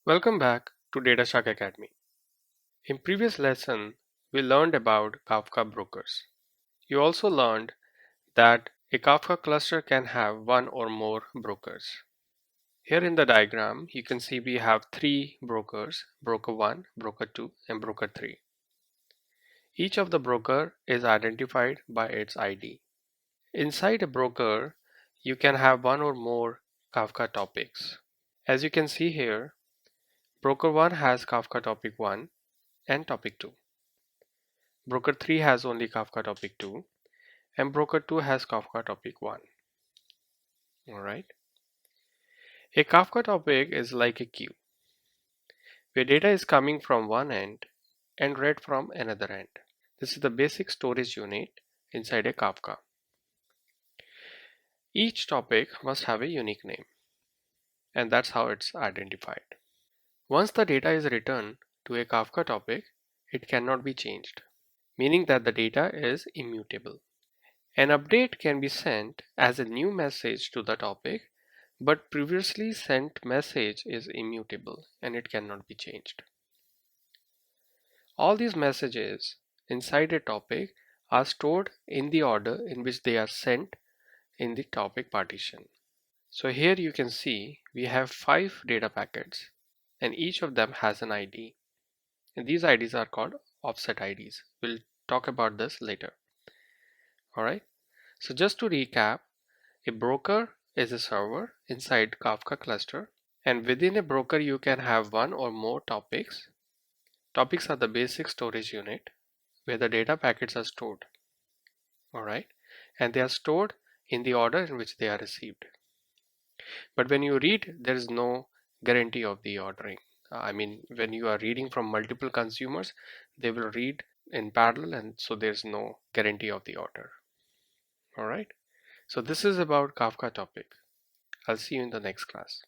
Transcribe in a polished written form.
Welcome back to DataShark Academy. In previous lesson, we learned about Kafka brokers. You also learned that a Kafka cluster can have one or more brokers. Here in the diagram, you can see we have three brokers, broker 1, broker 2, and broker 3. Each of the broker is identified by its ID. Inside a broker, you can have one or more Kafka topics. As you can see here, broker 1 has Kafka topic 1 and topic 2. Broker 3 has only Kafka topic 2 and broker 2 has Kafka topic 1. Alright. A Kafka topic is like a queue where data is coming from one end and read from another end. This is the basic storage unit inside a Kafka. Each topic must have a unique name, and that's how it's identified. Once the data is returned to a Kafka topic, it cannot be changed, meaning that the data is immutable. An update can be sent as a new message to the topic, but previously sent message is immutable and it cannot be changed. All these messages inside a topic are stored in the order in which they are sent in the topic partition. So here you can see we have 5 data packets and each of them has an ID. And these IDs are called offset IDs. We'll talk about this later. Alright. So just to recap, a broker is a server inside Kafka cluster, and within a broker you can have one or more topics. Topics are the basic storage unit where the data packets are stored. Alright, and they are stored in the order in which they are received. But when you read, there is no guarantee of the ordering. When you are reading from multiple consumers, they will read in parallel, and so there's no guarantee of the order. Alright. So this is about Kafka topic. I'll see you in the next class.